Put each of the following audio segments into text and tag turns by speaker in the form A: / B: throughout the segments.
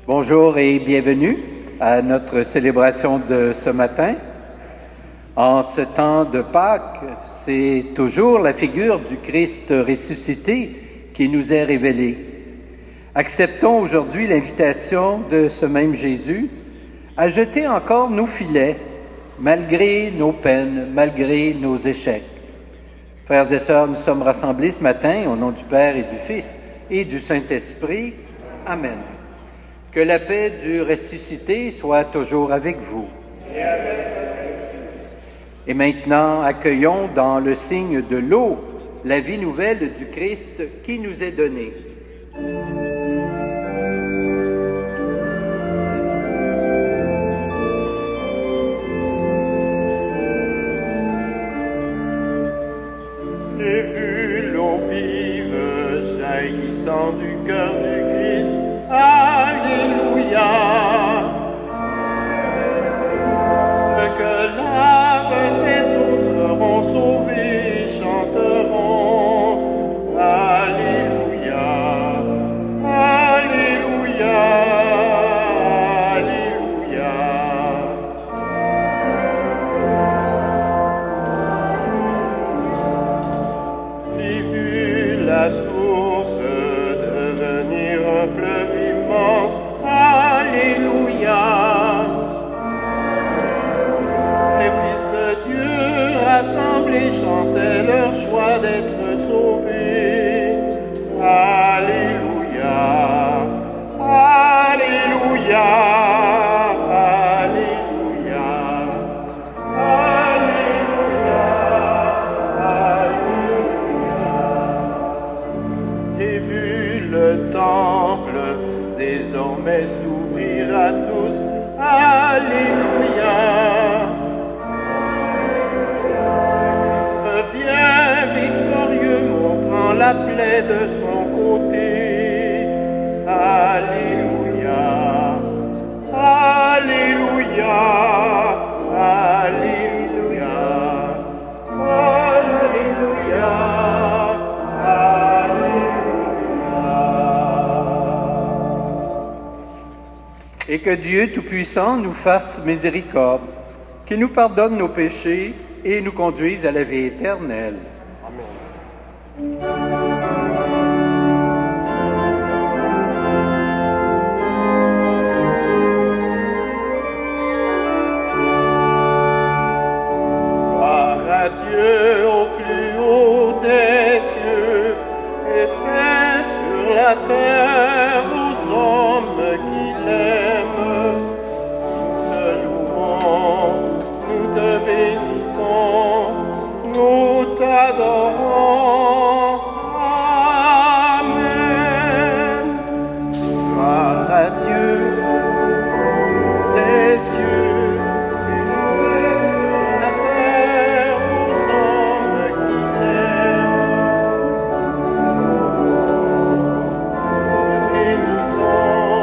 A: Bonjour et bienvenue à notre célébration de ce matin. En ce temps de Pâques, c'est toujours la figure du Christ ressuscité qui nous est révélée. Acceptons aujourd'hui l'invitation de ce même Jésus à jeter encore nos filets, malgré nos peines, malgré nos échecs. Frères et sœurs, nous sommes rassemblés ce matin au nom du Père et du Fils et du Saint-Esprit. Amen. Que la paix du ressuscité soit toujours avec vous. Et maintenant, accueillons dans le signe de l'eau la vie nouvelle du Christ qui nous est donnée.
B: J'ai vu l'eau vive jaillissant du cœur du Christ. Alléluia. Ceux que lavent cette eau seront sauvés, chanteront. Alléluia. Alléluia. Alléluia. J'ai vu la source devenir un fleuve immense. Alléluia. Les fils de Dieu rassemblés chantaient leur joie d'être sauvés. Alléluia. Alléluia. Alléluia. Alléluia. Alléluia. J'ai vu le temple désormais s'ouvrir à tous. Alléluia. Christ revient victorieux, montrant la plaie de son côté. Alléluia. Alléluia. Alléluia. Alléluia.
A: Et que Dieu Tout-Puissant nous fasse miséricorde, qu'il nous pardonne nos péchés et nous conduise à la vie éternelle.
B: Gloire à Dieu au plus haut des cieux et paix sur la terre aux hommes qu'il aime. Nous te louons, nous te bénissons, nous t'adorons. Amen. Gloire à Dieu des cieux et paix sur la terre aux hommes qu'il aime. Bénissons,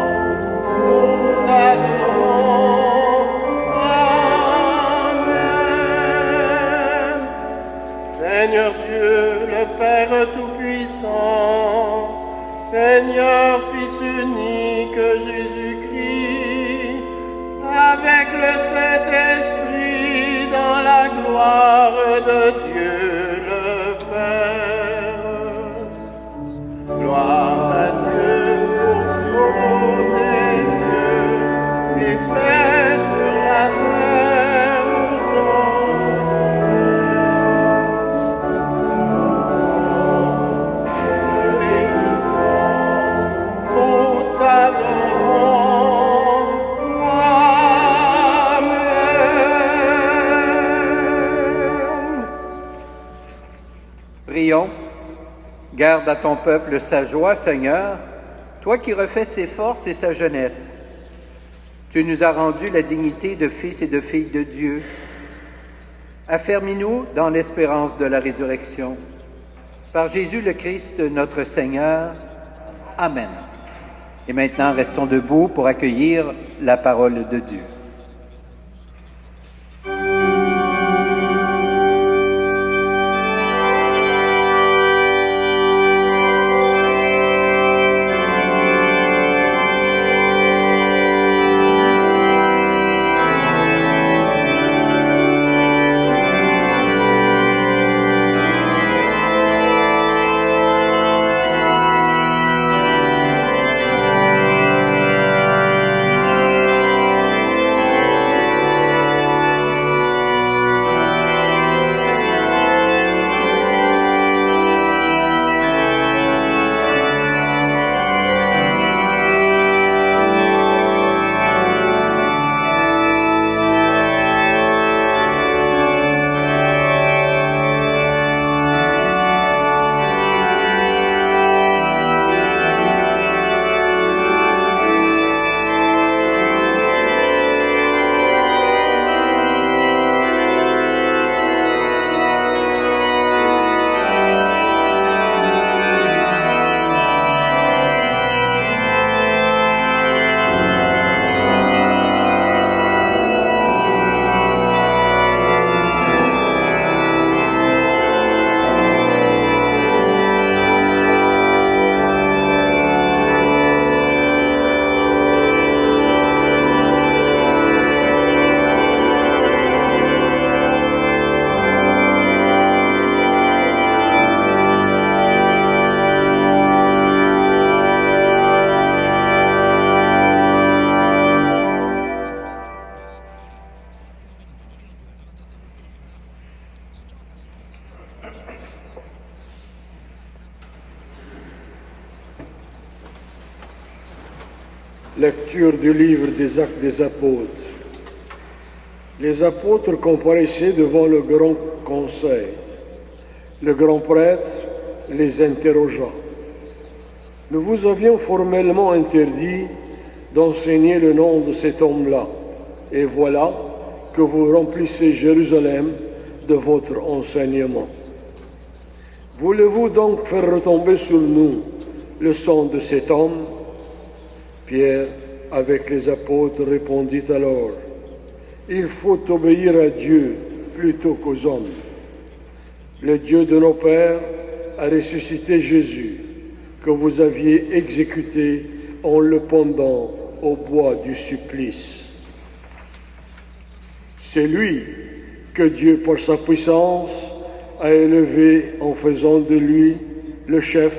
B: nous t'adorons. Amen. Seigneur Dieu, le Père Tout-Puissant, Seigneur Fils unique Jésus-Christ, avec le Saint-Esprit dans la gloire de Dieu le Père. Gloire à Dieu au plus haut des cieux et paix sur la terre aux hommes. Bénissons, nous t'adorons. Amen.
A: Prions. Garde à ton peuple sa joie, Seigneur, toi qui refais ses forces et sa jeunesse. Tu nous as rendu la dignité de fils et de filles de Dieu. Affermis-nous dans l'espérance de la résurrection. Par Jésus le Christ, notre Seigneur. Amen. Et maintenant, restons debout pour accueillir la parole de Dieu.
C: Lecture du livre des Actes des Apôtres. Les apôtres comparaissaient devant le grand conseil. Le grand prêtre les interrogea. Nous vous avions formellement interdit d'enseigner le nom de cet homme-là, et voilà que vous remplissez Jérusalem de votre enseignement. Voulez-vous donc faire retomber sur nous le sang de cet homme? Pierre, avec les apôtres, répondit alors, « Il faut obéir à Dieu plutôt qu'aux hommes. Le Dieu de nos pères a ressuscité Jésus, que vous aviez exécuté en le pendant au bois du supplice. C'est lui que Dieu, par sa puissance, a élevé en faisant de lui le chef,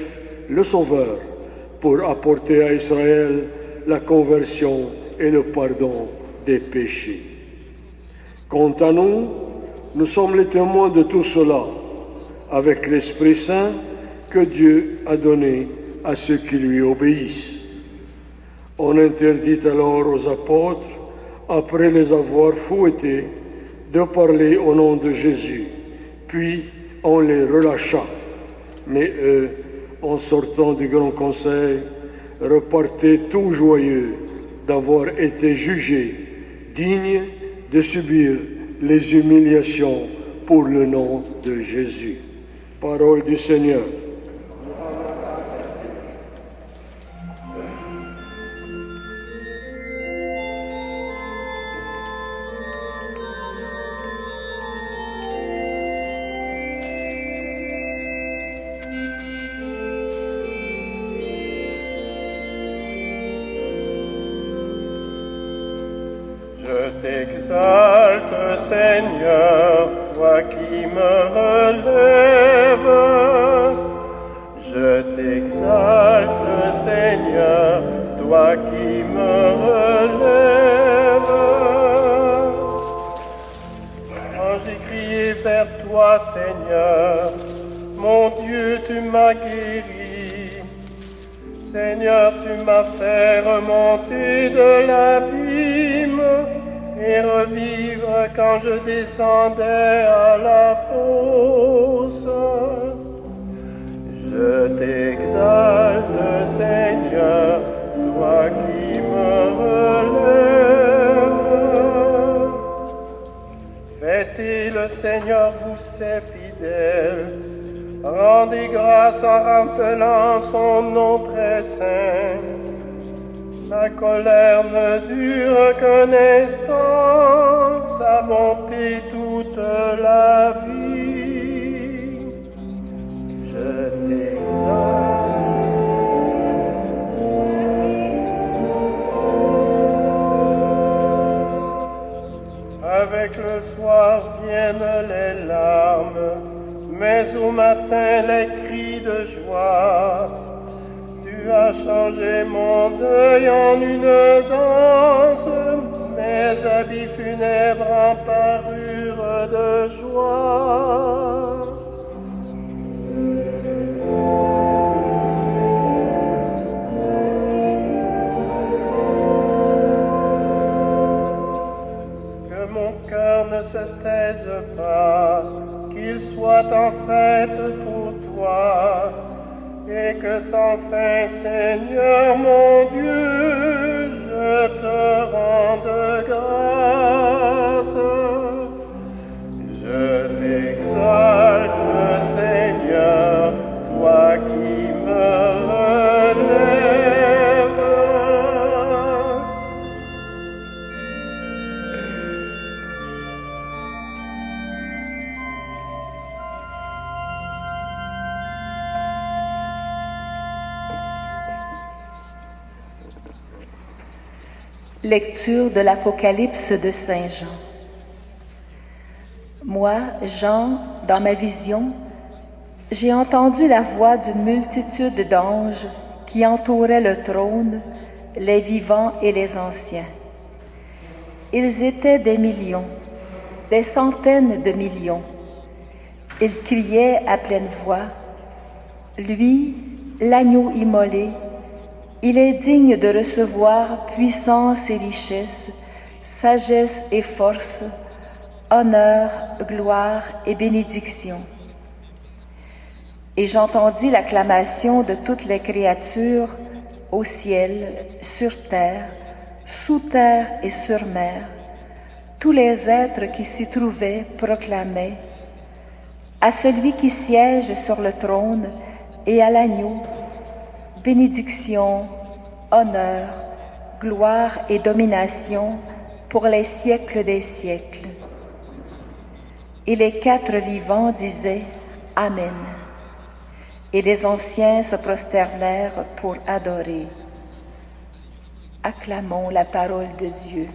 C: le sauveur, pour apporter à Israël la conversion et le pardon des péchés. Quant à nous, nous sommes les témoins de tout cela, avec l'Esprit Saint que Dieu a donné à ceux qui lui obéissent. On interdit alors aux apôtres, après les avoir fouettés, de parler au nom de Jésus, puis on les relâcha. Mais eux, en sortant du grand conseil, repartaient tout joyeux d'avoir été jugés dignes de subir les humiliations pour le nom de Jésus. Parole du Seigneur.
B: Je t'exalte, Seigneur, toi qui me relèves. Je t'exalte, Seigneur, toi qui me relèves. Quand j'ai crié vers toi, Seigneur, mon Dieu, tu m'as guéri. Seigneur, tu m'as fait remonter de l'abîme et revivre quand je descendais à la fosse. Je t'exalte, Seigneur, toi qui me relèves. Fêtez le Seigneur, vous ses fidèles. Rendez grâce en rappelant son nom très saint. La colère ne dure qu'un instant, sa bonté toute la vie. Je t'exalte. Avec le soir viennent les larmes, mais au matin les cris de joie. Tu as changé mon deuil en une danse, mes habits funèbres en parure de joie. Que mon cœur ne se taise pas, qu'il soit en fête pour toi, et que sans fin, Seigneur mon Dieu, je te rende grâce. Je t'exalte, Seigneur, toi qui me relèves.
D: Lecture de l'Apocalypse de Saint Jean. Moi, Jean, dans ma vision, j'ai entendu la voix d'une multitude d'anges qui entouraient le trône, les vivants et les anciens. Ils étaient des millions, des centaines de millions. Ils criaient à pleine voix, « Lui, l'agneau immolé, Il est digne de recevoir puissance et richesse, sagesse et force, honneur, gloire et bénédiction. Et j'entendis l'acclamation de toutes les créatures au ciel, sur terre, sous terre et sur mer. Tous les êtres qui s'y trouvaient proclamaient à celui qui siège sur le trône et à l'agneau, bénédiction, honneur, gloire et domination pour les siècles des siècles. Et les quatre vivants disaient Amen. Et les anciens se prosternèrent pour adorer. Acclamons la parole de Dieu.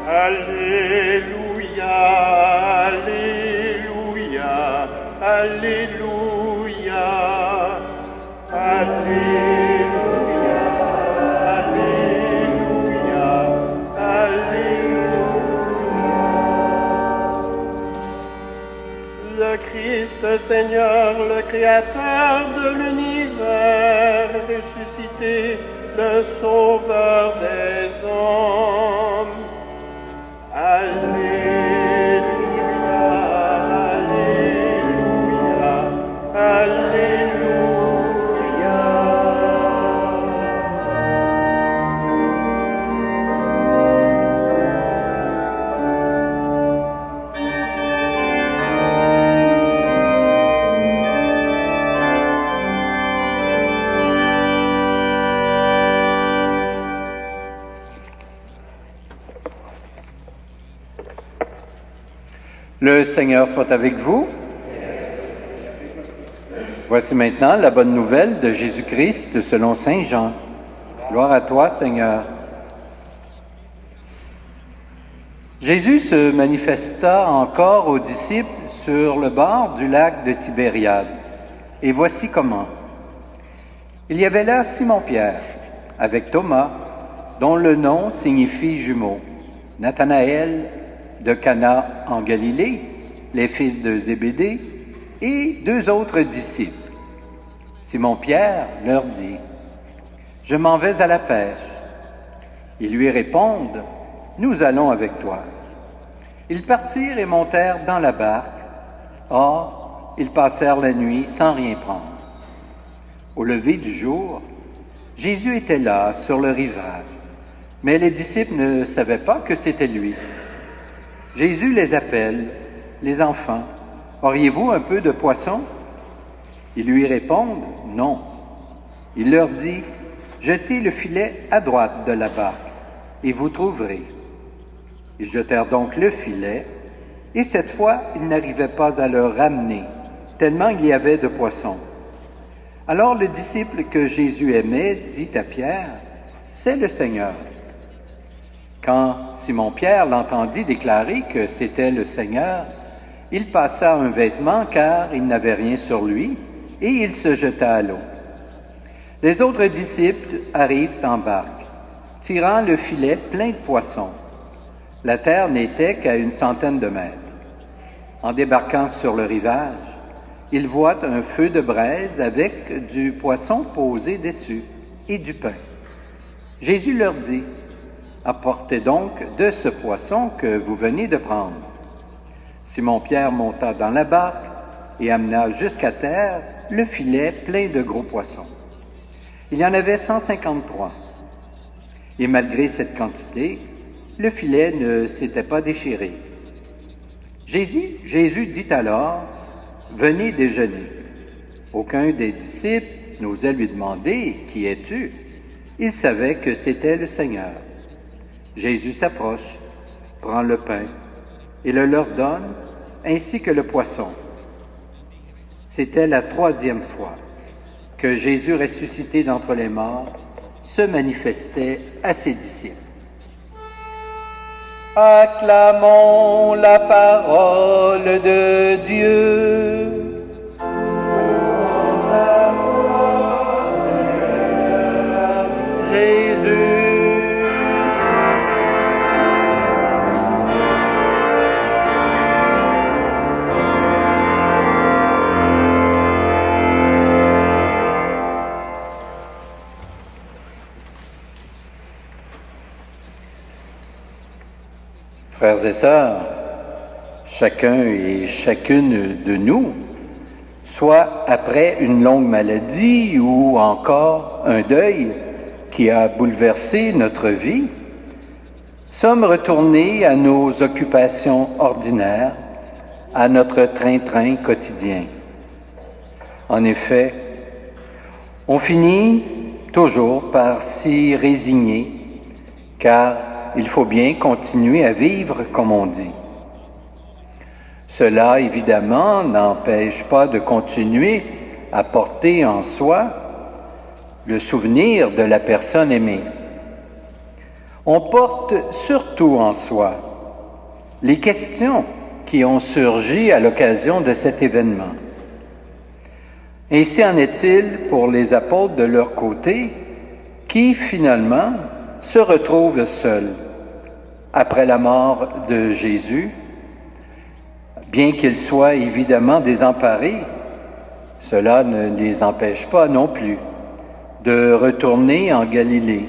B: Alléluia, Alléluia, Alléluia, Alléluia, Alléluia, Alléluia. Le Christ Seigneur, le Créateur de l'univers, ressuscité, le Sauveur des hommes. Alléluia, Alléluia, Alléluia.
A: Le Seigneur soit avec vous. Voici maintenant la bonne nouvelle de Jésus-Christ selon Saint Jean. Gloire à toi, Seigneur. Jésus se manifesta encore aux disciples sur le bord du lac de Tibériade. Et voici comment. Il y avait là Simon-Pierre, avec Thomas, dont le nom signifie jumeau, Nathanaël de Cana en Galilée, les fils de Zébédée, et deux autres disciples. Simon-Pierre leur dit, « Je m'en vais à la pêche. » Ils lui répondent, « Nous allons avec toi. » Ils partirent et montèrent dans la barque. Or, ils passèrent la nuit sans rien prendre. Au lever du jour, Jésus était là, sur le rivage, mais les disciples ne savaient pas que c'était lui. Jésus les appelle, « Les enfants, auriez-vous un peu de poisson? » Ils lui répondent, « Non. » Il leur dit, « Jetez le filet à droite de la barque, et vous trouverez. » Ils jetèrent donc le filet, et cette fois, ils n'arrivaient pas à le ramener, tellement il y avait de poissons. Alors le disciple que Jésus aimait dit à Pierre, « C'est le Seigneur. » Quand Simon-Pierre l'entendit déclarer que c'était le Seigneur, il passa un vêtement car il n'avait rien sur lui, et il se jeta à l'eau. Les autres disciples arrivent en barque, tirant le filet plein de poissons. La terre n'était qu'à 100 de mètres. En débarquant sur le rivage, ils voient un feu de braise avec du poisson posé dessus et du pain. Jésus leur dit, « Apportez donc de ce poisson que vous venez de prendre. » Simon-Pierre monta dans la barque et amena jusqu'à terre le filet plein de gros poissons. Il y en avait 153. Et malgré cette quantité, le filet ne s'était pas déchiré. Jésus dit alors, « Venez déjeuner. » Aucun des disciples n'osait lui demander, « Qui es-tu? » Il savait que c'était le Seigneur. Jésus s'approche, prend le pain et le leur donne, ainsi que le poisson. C'était la 3e fois que Jésus, ressuscité d'entre les morts, se manifestait à ses disciples. Acclamons la parole de Dieu. Jésus. Frères et sœurs, chacun et chacune de nous, soit après une longue maladie ou encore un deuil qui a bouleversé notre vie, sommes retournés à nos occupations ordinaires, à notre train-train quotidien. En effet, on finit toujours par s'y résigner, car il faut bien continuer à vivre, comme on dit. Cela, évidemment, n'empêche pas de continuer à porter en soi le souvenir de la personne aimée. On porte surtout en soi les questions qui ont surgi à l'occasion de cet événement. Ainsi en est-il pour les apôtres de leur côté, qui finalement se retrouvent seuls après la mort de Jésus, bien qu'ils soient évidemment désemparés. Cela ne les empêche pas non plus de retourner en Galilée,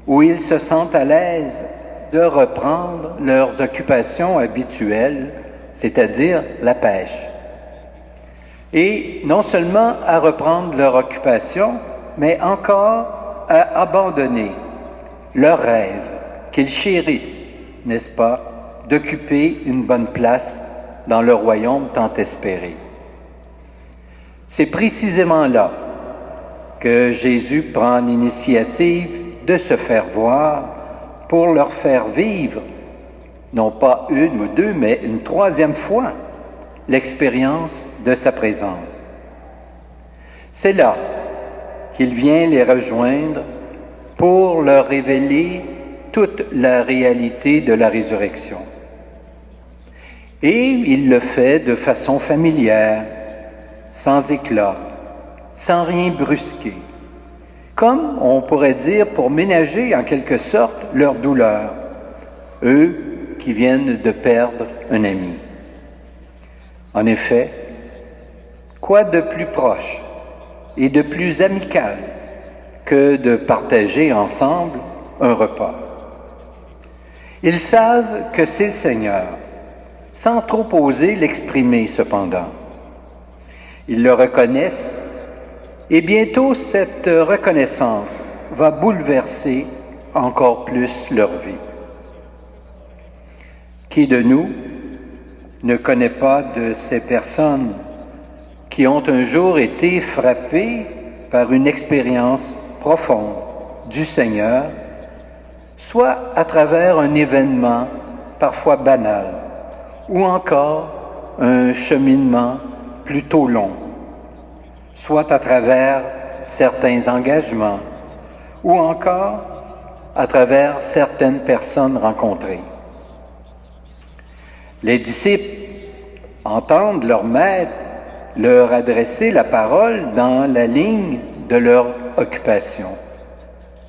A: où ils se sentent à l'aise de reprendre leurs occupations habituelles, c'est-à-dire la pêche. Et non seulement à reprendre leur occupation, mais encore à abandonner leur rêve qu'ils chérissent, n'est-ce pas, d'occuper une bonne place dans le royaume tant espéré. C'est précisément là que Jésus prend l'initiative de se faire voir pour leur faire vivre, non pas une ou deux, mais une troisième fois, l'expérience de sa présence. C'est là qu'il vient les rejoindre pour leur révéler toute la réalité de la résurrection. Et il le fait de façon familière, sans éclat, sans rien brusquer, comme on pourrait dire pour ménager en quelque sorte leur douleur, eux qui viennent de perdre un ami. En effet, quoi de plus proche et de plus amical que de partager ensemble un repas? Ils savent que c'est le Seigneur, sans trop oser l'exprimer cependant. Ils le reconnaissent et bientôt cette reconnaissance va bouleverser encore plus leur vie. Qui de nous ne connaît pas de ces personnes qui ont un jour été frappées par une expérience profonde du Seigneur, soit à travers un événement parfois banal, ou encore un cheminement plutôt long, soit à travers certains engagements, ou encore à travers certaines personnes rencontrées. Les disciples entendent leur maître leur adresser la parole dans la ligne de leur occupation.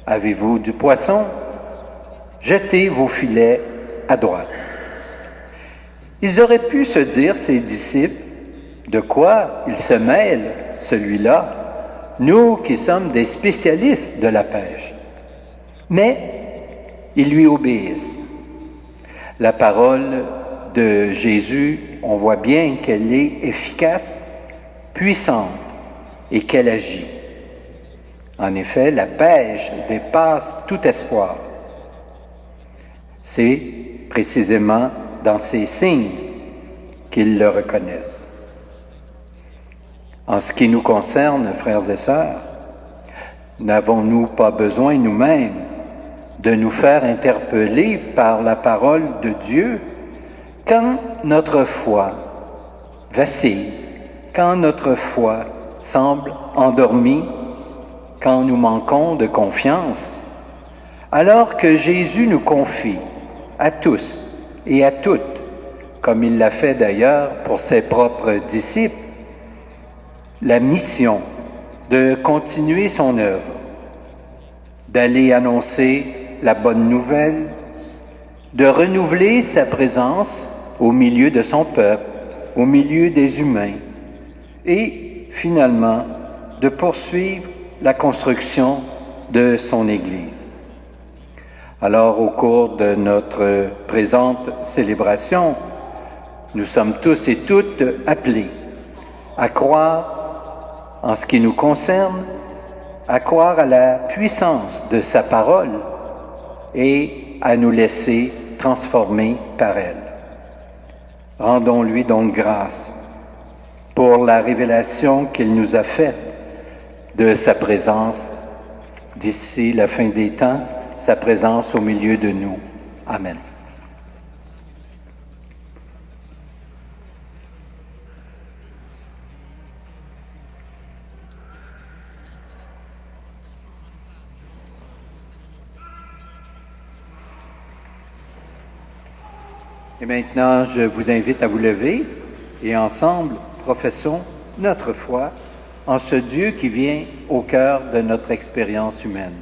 A: Avez-vous du poisson? Jetez vos filets à droite. Ils auraient pu se dire, ces disciples, de quoi il se mêle, celui-là, nous qui sommes des spécialistes de la pêche. Mais ils lui obéissent. La parole de Jésus, on voit bien qu'elle est efficace, puissante et qu'elle agit. En effet, la pêche dépasse tout espoir. C'est précisément dans ces signes qu'ils le reconnaissent. En ce qui nous concerne, frères et sœurs, n'avons-nous pas besoin nous-mêmes de nous faire interpeller par la parole de Dieu quand notre foi vacille, quand notre foi semble endormie, quand nous manquons de confiance, alors que Jésus nous confie à tous et à toutes, comme il l'a fait d'ailleurs pour ses propres disciples, la mission de continuer son œuvre, d'aller annoncer la bonne nouvelle, de renouveler sa présence au milieu de son peuple, au milieu des humains, et finalement de poursuivre la construction de son Église. Alors, au cours de notre présente célébration, nous sommes tous et toutes appelés à croire en ce qui nous concerne, à croire à la puissance de sa parole et à nous laisser transformer par elle. Rendons-lui donc grâce pour la révélation qu'il nous a faite de sa présence d'ici la fin des temps, sa présence au milieu de nous. Amen. Et maintenant, je vous invite à vous lever et ensemble, professons notre foi en ce Dieu qui vient au cœur de notre expérience humaine.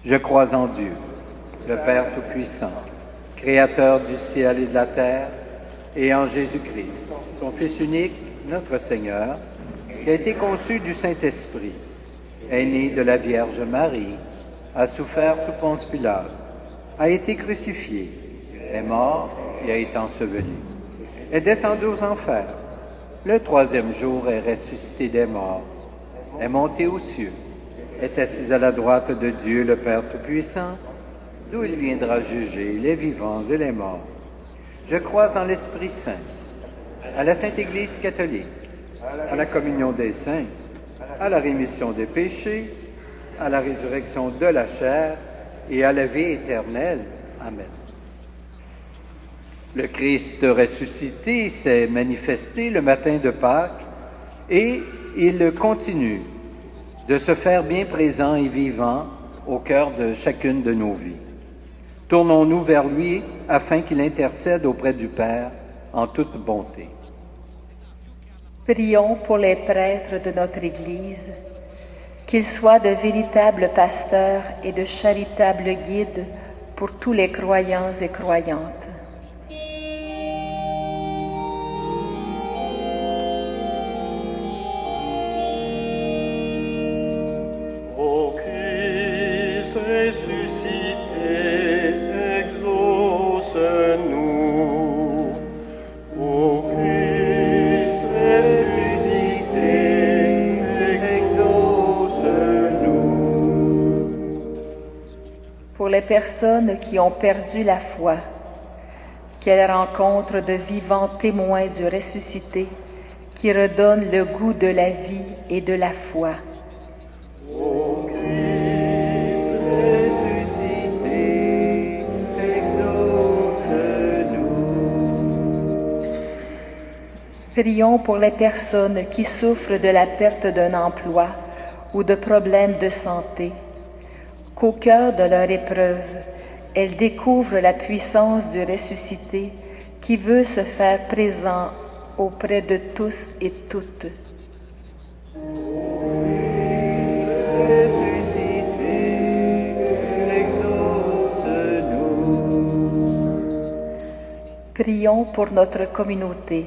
A: Je crois en Dieu, le Père Tout-Puissant, Créateur du ciel et de la terre, et en Jésus-Christ, son Fils unique, notre Seigneur, qui a été conçu du Saint-Esprit, est né de la Vierge Marie, a souffert sous Ponce Pilate, a été crucifié, est mort et a été enseveli, est descendu aux enfers. Le troisième jour est ressuscité des morts, est monté aux cieux, est assis à la droite de Dieu le Père Tout-Puissant, d'où il viendra juger les vivants et les morts. Je crois en l'Esprit Saint, à la Sainte Église catholique, à la communion des saints, à la rémission des péchés, à la résurrection de la chair et à la vie éternelle. Amen. Le Christ ressuscité s'est manifesté le matin de Pâques et il continue de se faire bien présent et vivant au cœur de chacune de nos vies. Tournons-nous vers lui afin qu'il intercède auprès du Père en toute bonté.
D: Prions pour les prêtres de notre Église, qu'ils soient de véritables pasteurs et de charitables guides pour tous les croyants et croyantes.
B: Ô Christ ressuscité, exauce-nous. Ô Christ ressuscité, exauce-nous.
D: Pour les personnes qui ont perdu la foi, qu'elles rencontrent de vivants témoins du ressuscité qui redonnent le goût de la vie et de la foi.
B: Ô Christ ressuscité, exauce-nous.
D: Prions pour les personnes qui souffrent de la perte d'un emploi ou de problèmes de santé, qu'au cœur de leur épreuve, elles découvrent la puissance du ressuscité qui veut se faire présent auprès de tous et toutes. Prions pour notre communauté,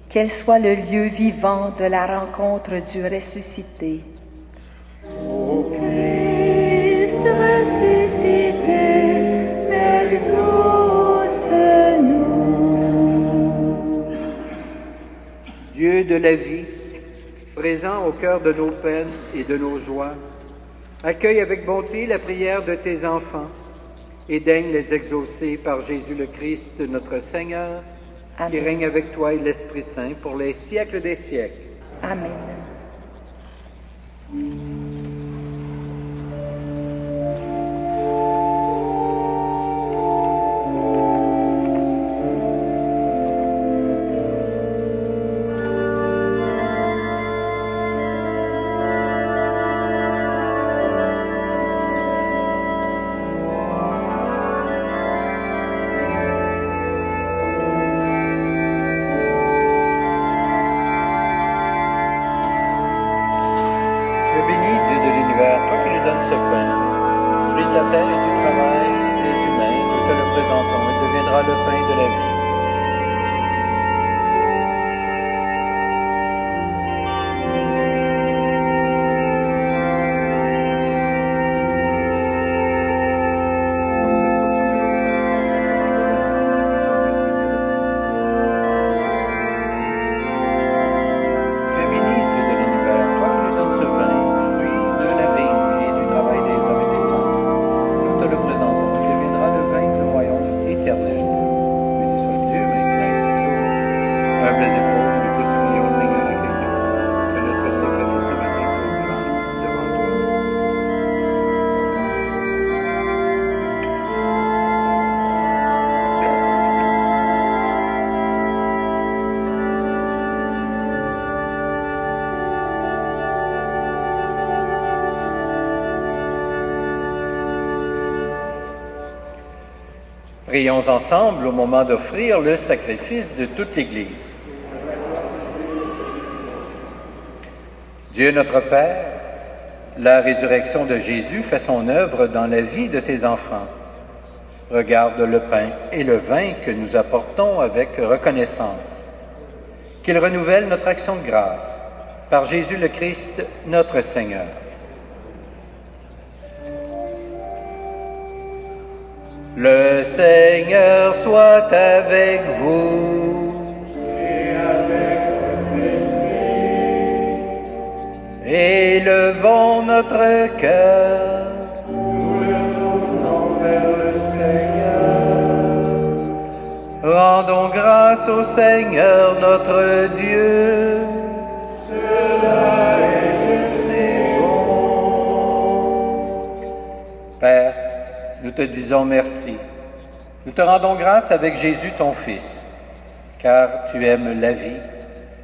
D: qu'elle soit le lieu vivant de la rencontre du ressuscité.
B: Ô Christ ressuscité, exauce-nous.
A: Dieu de la vie, présent au cœur de nos peines et de nos joies, accueille avec bonté la prière de tes enfants et daigne les exaucer par Jésus le Christ, notre Seigneur,
D: Amen.
A: qui règne avec toi et l'Esprit Saint pour les siècles des siècles.
D: Amen.
A: Sois béni, Dieu de l'univers, toi qui lui donnes ce pain, fruit de la terre et du travail des humains, nous te le présentons, il deviendra le pain de la vie. Prions ensemble au moment d'offrir le sacrifice de toute l'Église. Dieu notre Père, la résurrection de Jésus fait son œuvre dans la vie de tes enfants. Regarde le pain et le vin que nous apportons avec reconnaissance. Qu'il renouvelle notre action de grâce par Jésus le Christ, notre Seigneur. Le Seigneur soit avec vous.
B: Et avec votre esprit.
A: Élevons notre cœur.
B: Nous le tournons vers le Seigneur.
A: Rendons grâce au Seigneur notre Dieu.
B: Cela est juste et bon.
A: Père, nous te disons merci. Nous te rendons grâce avec Jésus ton Fils, car tu aimes la vie.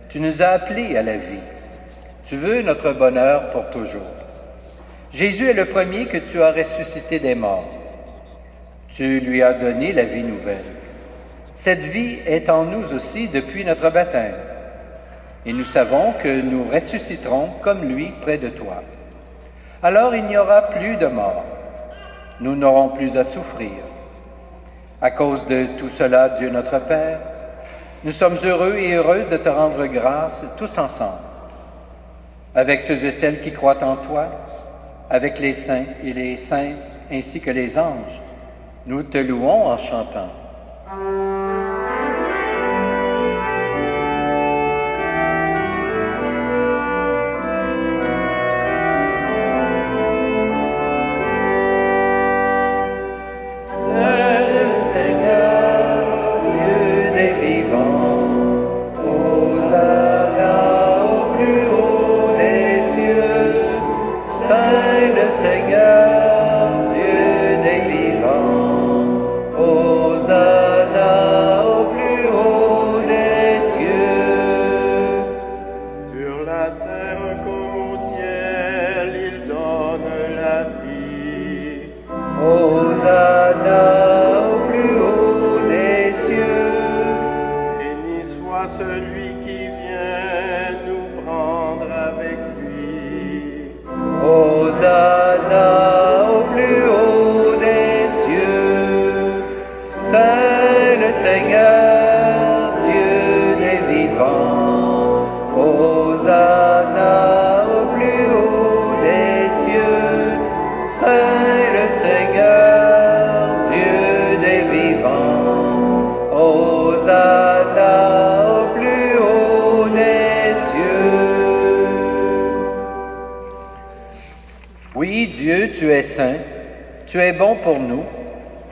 A: Tu nous as appelés à la vie. Tu veux notre bonheur pour toujours. Jésus est le premier que tu as ressuscité des morts. Tu lui as donné la vie nouvelle. Cette vie est en nous aussi depuis notre baptême. Et nous savons que nous ressusciterons comme lui près de toi. Alors il n'y aura plus de mort. Nous n'aurons plus à souffrir. À cause de tout cela, Dieu notre Père, nous sommes heureux et heureuses de te rendre grâce tous ensemble, avec ceux et celles qui croient en toi, avec les saints et les saintes, ainsi que les anges. Nous te louons en chantant. Oui, Dieu, tu es saint, tu es bon pour nous,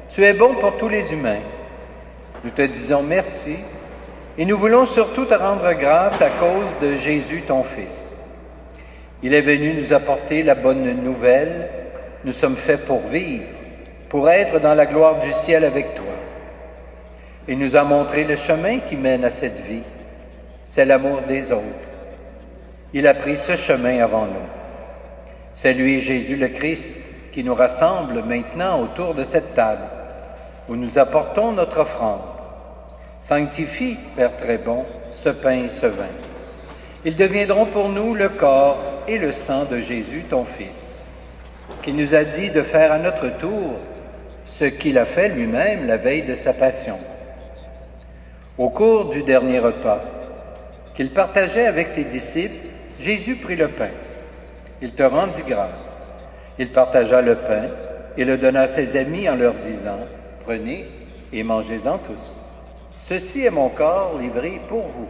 A: tu es bon pour tous les humains. Nous te disons merci et nous voulons surtout te rendre grâce à cause de Jésus, ton Fils. Il est venu nous apporter la bonne nouvelle. Nous sommes faits pour vivre, pour être dans la gloire du ciel avec toi. Il nous a montré le chemin qui mène à cette vie. C'est l'amour des autres. Il a pris ce chemin avant nous. C'est lui, Jésus le Christ, qui nous rassemble maintenant autour de cette table, où nous apportons notre offrande. Sanctifie, Père très bon, ce pain et ce vin. Ils deviendront pour nous le corps et le sang de Jésus, ton Fils, qui nous a dit de faire à notre tour ce qu'il a fait lui-même la veille de sa passion. Au cours du dernier repas qu'il partageait avec ses disciples, Jésus prit le pain. Il te rendit grâce. Il partagea le pain et le donna à ses amis en leur disant, « Prenez et mangez-en tous. Ceci est mon corps livré pour vous. »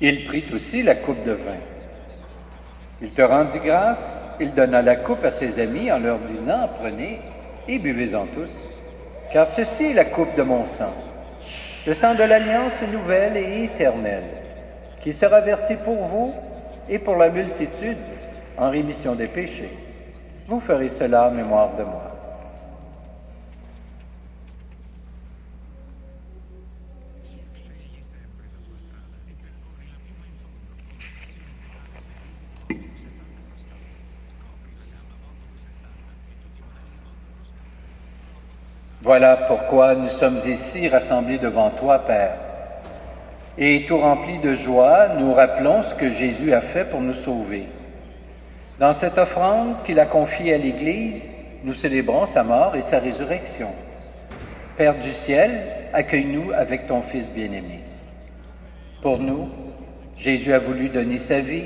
A: Il prit aussi la coupe de vin. Il te rendit grâce, il donna la coupe à ses amis en leur disant, « Prenez et buvez-en tous, car ceci est la coupe de mon sang, le sang de l'alliance nouvelle et éternelle, qui sera versé pour vous et pour la multitude en rémission des péchés. Vous ferez cela en mémoire de moi. Voilà pourquoi nous sommes ici rassemblés devant toi, Père. Et tout remplis de joie, nous rappelons ce que Jésus a fait pour nous sauver. Dans cette offrande qu'il a confiée à l'Église, nous célébrons sa mort et sa résurrection. Père du ciel, accueille-nous avec ton Fils bien-aimé. Pour nous, Jésus a voulu donner sa vie.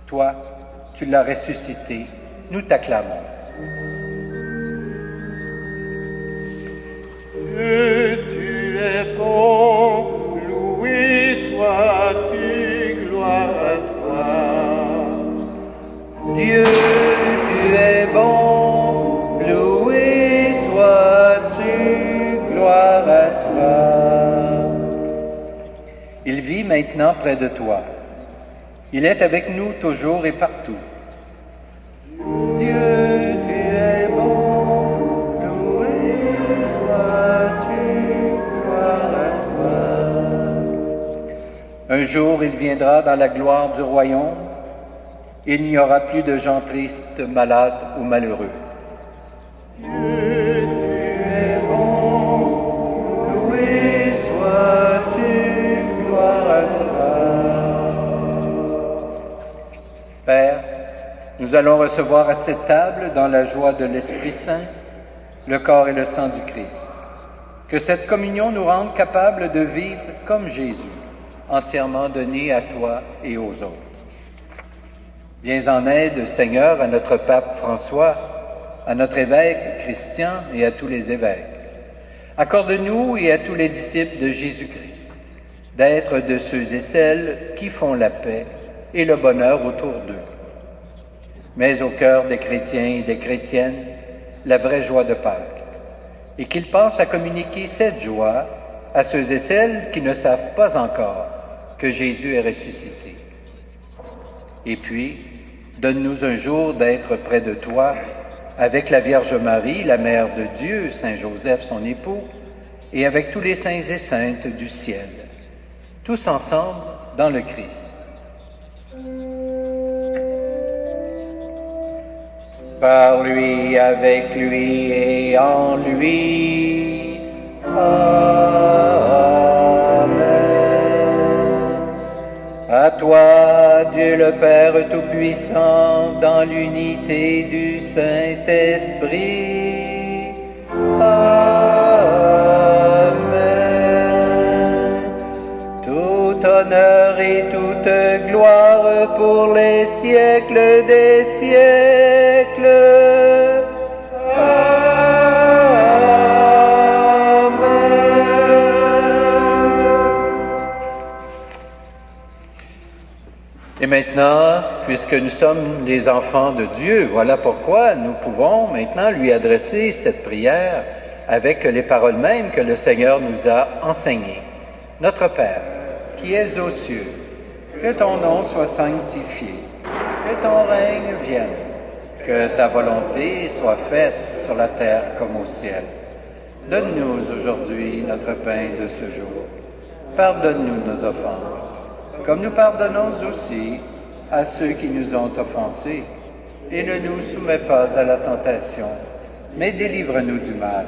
A: Toi, tu l'as ressuscité. Nous t'acclamons.
B: Tu es bon, loué sois-tu, gloire à toi.
A: Dieu, tu es bon, loué sois-tu, gloire à toi. Il vit maintenant près de toi. Il est avec nous toujours et partout. Dieu, tu es bon, loué sois-tu, gloire à toi. Un jour, il viendra dans la gloire du royaume. Il n'y aura plus de gens tristes, malades ou malheureux. Dieu, tu es bon, loué sois-tu, gloire à toi. Père, nous allons recevoir à cette table, dans la joie de l'Esprit Saint, le corps et le sang du Christ. Que cette communion nous rende capables de vivre comme Jésus, entièrement donné à toi et aux autres. Viens en aide, Seigneur, à notre pape François, à notre évêque Christian et à tous les évêques. Accorde-nous et à tous les disciples de Jésus-Christ d'être de ceux et celles qui font la paix et le bonheur autour d'eux. Mets au cœur des chrétiens et des chrétiennes la vraie joie de Pâques, et qu'ils pensent à communiquer cette joie à ceux et celles qui ne savent pas encore que Jésus est ressuscité. Et puis, donne-nous un jour d'être près de toi avec la Vierge Marie, la Mère de Dieu, Saint Joseph, son époux, et avec tous les saints et saintes du ciel, tous ensemble dans le Christ. Par lui, avec lui et en lui. Amen. À toi, Dieu le Père Tout-Puissant, dans l'unité du Saint-Esprit. Amen. Tout honneur et toute gloire pour les siècles des siècles. Et maintenant, puisque nous sommes les enfants de Dieu, voilà pourquoi nous pouvons maintenant lui adresser cette prière avec les paroles mêmes que le Seigneur nous a enseignées. Notre Père, qui es aux cieux, que ton nom soit sanctifié, que ton règne vienne, que ta volonté soit faite sur la terre comme au ciel. Donne-nous aujourd'hui notre pain de ce jour. Pardonne-nous nos offenses, comme nous pardonnons aussi à ceux qui nous ont offensés. Et ne nous soumets pas à la tentation, mais délivre-nous du mal.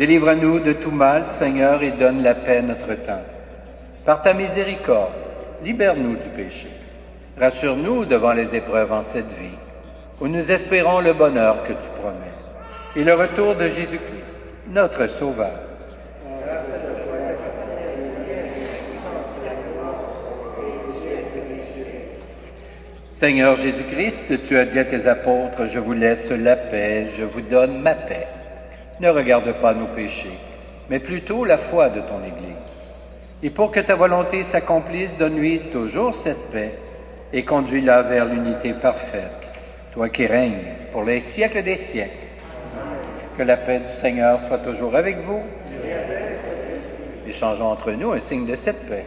A: Délivre-nous de tout mal, Seigneur, et donne la paix à notre temps. Par ta miséricorde, libère-nous du péché. Rassure-nous devant les épreuves en cette vie, où nous espérons le bonheur que tu promets, et le retour de Jésus-Christ, notre Sauveur. Seigneur Jésus-Christ, tu as dit à tes apôtres, « Je vous laisse la paix, je vous donne ma paix. » Ne regarde pas nos péchés, mais plutôt la foi de ton Église. Et pour que ta volonté s'accomplisse, donne-lui toujours cette paix et conduis-la vers l'unité parfaite, toi qui règnes pour les siècles des siècles. Que la paix du Seigneur soit toujours avec vous. Échangeons entre nous un signe de cette paix.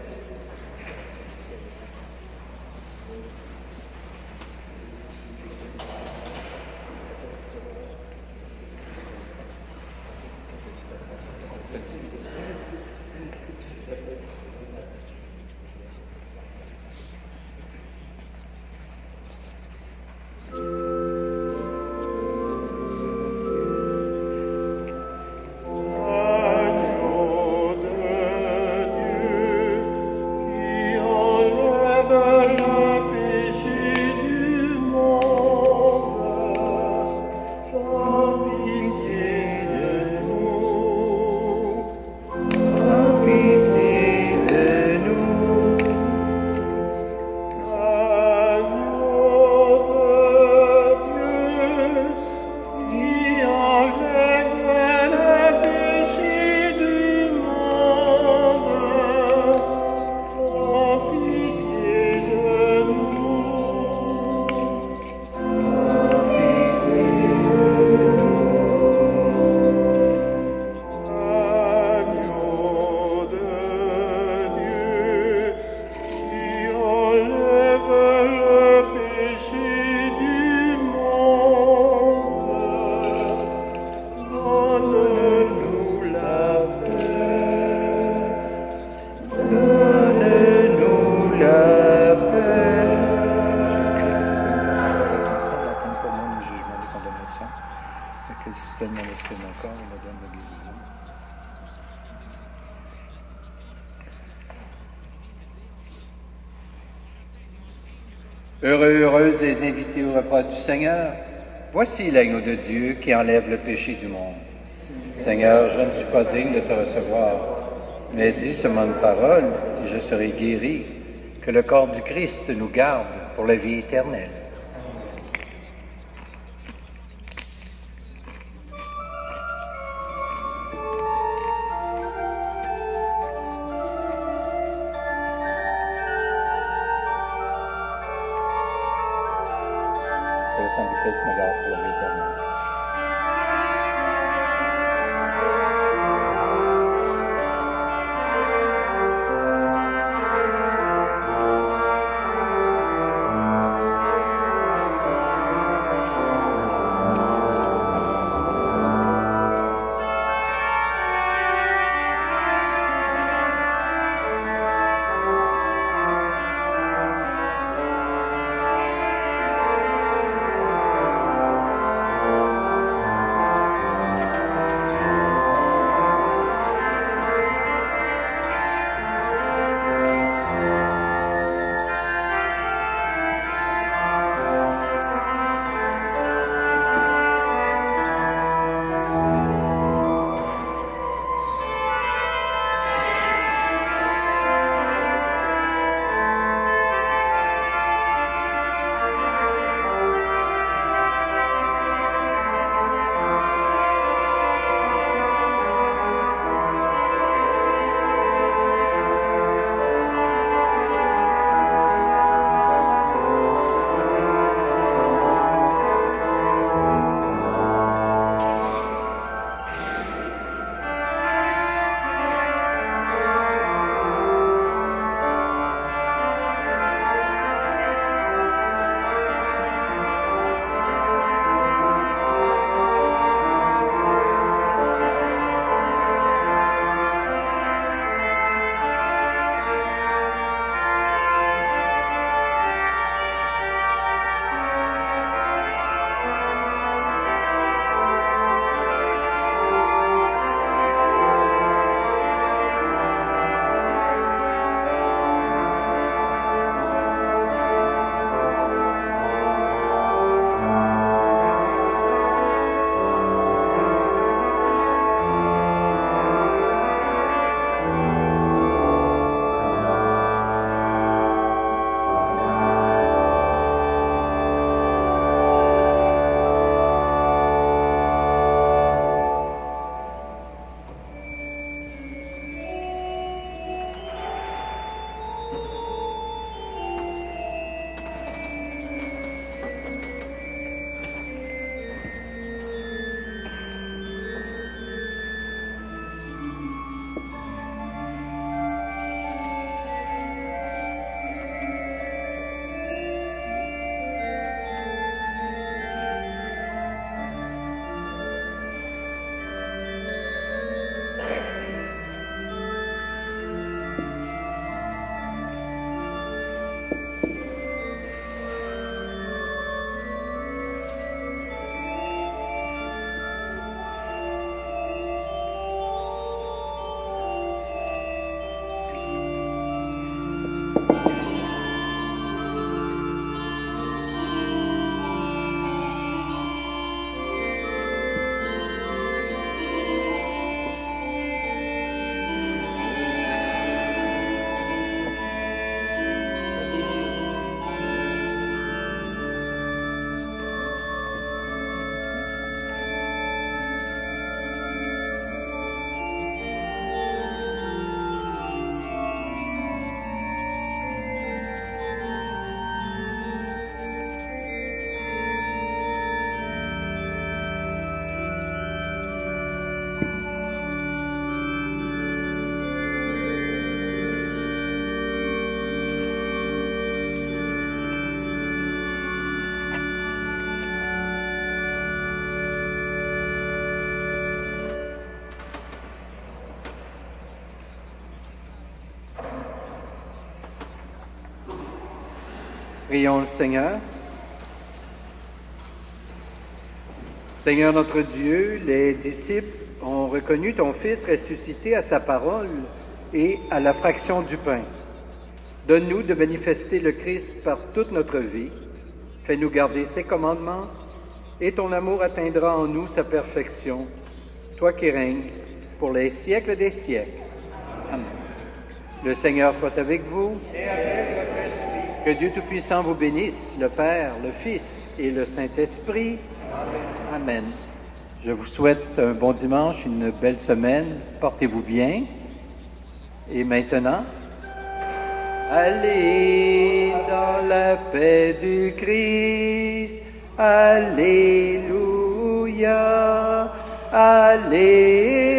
A: Seul mon esprit, mon corps, il me donne la guérison. Heureux, heureuses les invités au repas du Seigneur. Voici l'agneau de Dieu qui enlève le péché du monde. Seigneur, je ne suis pas digne de te recevoir, mais dis seulement une parole et je serai guéri. Que le corps du Christ nous garde pour la vie éternelle. Que le sang du Christ me garde pour la vie éternelle. Prions le Seigneur. Seigneur notre Dieu, les disciples ont reconnu ton Fils ressuscité à sa parole et à la fraction du pain. Donne-nous de manifester le Christ par toute notre vie. Fais-nous garder ses commandements et ton amour atteindra en nous sa perfection. Toi qui règnes pour les siècles des siècles. Amen. Le Seigneur soit avec vous. Que Dieu Tout-Puissant vous bénisse, le Père, le Fils et le Saint-Esprit. Amen. Je vous souhaite un bon dimanche, une belle semaine. Portez-vous bien. Et maintenant, allez dans la paix du Christ. Alléluia. Alléluia.